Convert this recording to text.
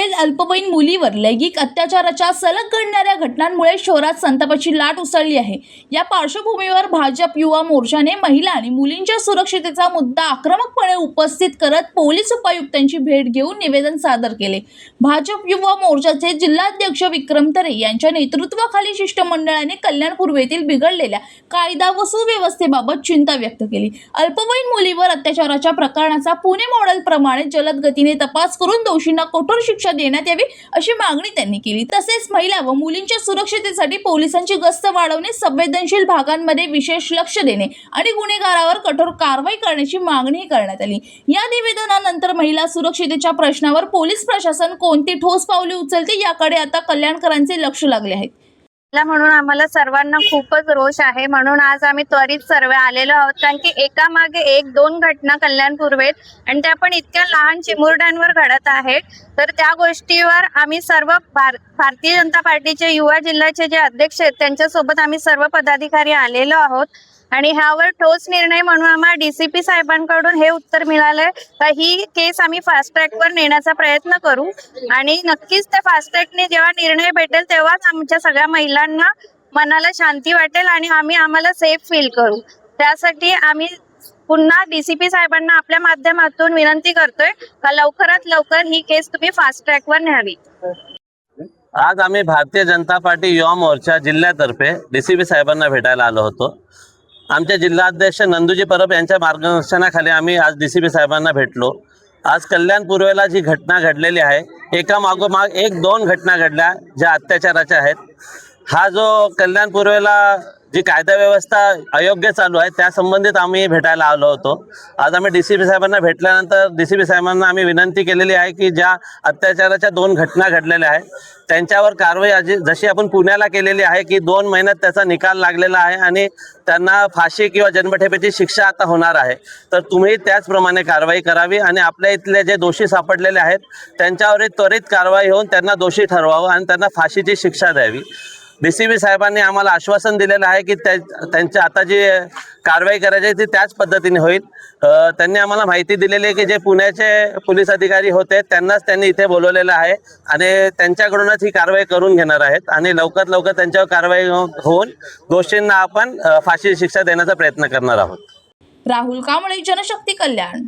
पुण्यातील अल्पवयीन मुलीवर लैंगिक अत्याचाराच्या सलग घडणाऱ्या घटनांमुळे शहरात संतापाची लाट उसळली आहे। या पार्श्वभूमीवर भाजप युवा मोर्चाने महिला आणि मुलींच्या सुरक्षिततेचा मुद्दा आक्रमकपणे उपस्थित करत पोलीस उपायुक्तांची भेट घेऊन निवेदन सादर केले। भाजप युवा मोर्चाचे जिल्हाध्यक्ष विक्रम तरे यांच्या नेतृत्वाखाली शिष्टमंडळाने कल्याण पूर्वेतील बिघडलेल्या कायदा व सुव्यवस्थेबाबत चिंता व्यक्त केली। अल्पवयीन मुलीवर अत्याचाराच्या प्रकरणाचा पुणे मॉडेल प्रमाणे जलद गतीने तपास करून दोषींना कठोर शिक्षा देण्यात यावी अशी मागणी त्यांनी केली। तसेच महिला व मुलींच्या सुरक्षिततेसाठी पोलिसांची गस्त वाढवणे, संवेदनशील भागांमध्ये विशेष लक्ष देणे आणि गुन्हेगारावर कठोर कारवाई करण्याची मागणी करण्यात आली। या निवेदनानंतर महिला सुरक्षिततेच्या प्रश्नावर पोलीस प्रशासन कोणती ठोस पावले उचलते याकडे आता कल्याणकरांचे लक्ष लागले आहे। म्हणून आम्हाला सर्वांना खूपच रोष आहे, म्हणून आज आम्ही त्वरित सर्व आलेलो आहोत। कारण की एकामागे एक दोन घटना कल्याण पूर्वेत आणि त्या पण इतक्या लहान चिमुरड्यांवर घडत आहेत। तर त्या गोष्टीवर आम्ही सर्व भारतीय जनता पार्टीचे युवा जिल्ह्याचे जे अध्यक्ष आहेत त्यांच्यासोबत आम्ही सर्व पदाधिकारी आलेलो आहोत आणि ह्यावर ठोस निर्णय म्हणून आम्हाला डीसीपी साहेबांकडून हे उत्तर मिळालंय का ही केस आम्ही फास्ट ट्रॅकवर नेण्याचा प्रयत्न करू आणि नक्कीच त्या फास्ट ट्रॅकने जेव्हा निर्णय भेटेल तेव्हाच आमच्या सगळ्या महिलांना मनाला शांती वाटेल आणि आम्हाला सेफ फील करू। त्यासाठी आम्ही पुन्हा डीसीपी साहेबांना आपल्या माध्यमातून विनंती करतोय का लवकरात लवकर ही केस तुम्ही फास्ट ट्रॅकवर न्यावी। आज आम्ही भारतीय जनता पार्टी युवा मोर्चा जिल्ह्यातर्फे डीसीपी साहेबांना भेटायला आलो होतो। आमचे जिल्हाध्यक्ष नंदूजी परब यांच्या मार्गदर्शनाखाली आम्ही आज डीसीपी साहेबांना भेटलो। आज कल्याण पूर्वेला जी घटना घडलेली आहे, एका मागोमाग एक दोन घटना घडल्या ज्या अत्याचाराच्या आहेत। हा जो कल्याण पूर्वेला जी कायदा व्यवस्था अयोग्य चालू आहे त्या संबंधित आम्ही भेटायला आलो होतो। आज आम्ही डीसीपी साहेबांना भेटल्यानंतर डीसीपी साहेबांना आम्ही विनंती केलेली आहे की ज्या अत्याचाराच्या दोन घटना घडलेल्या आहेत त्यांच्यावर कारवाई जशी आपण पुण्याला केलेली आहे की 2 महिन्यात त्याचा निकाल लागलेला आहे आणि त्यांना फाशी किंवा जन्मठेपेची शिक्षा आता होणार आहे। तर तुम्ही त्याचप्रमाणे कारवाई करावी आणि आपल्या इथले जे दोषी सापडलेले आहेत त्यांच्यावर त्वरित कारवाई होऊन त्यांना दोषी ठरवावं आणि त्यांना फाशीची शिक्षा द्यावी। डीसीपी साहेबांनी आम्हाला आश्वासन दिलेलं आहे की त्यांच्या आता जी कारवाई करायची ती त्याच पद्धतीने होईल। त्यांनी आम्हाला माहिती दिलेली आहे की जे पुण्याचे पोलीस अधिकारी होते त्यांनाच त्यांनी इथे बोलवलेलं आहे आणि त्यांच्याकडूनच ही कारवाई करून घेणार आहेत आणि लवकरात लवकर त्यांच्यावर कारवाई होऊन दोषींना आपण फाशीची शिक्षा देण्याचा प्रयत्न करणार आहोत। राहुल कांबळे, जनशक्ती, कल्याण।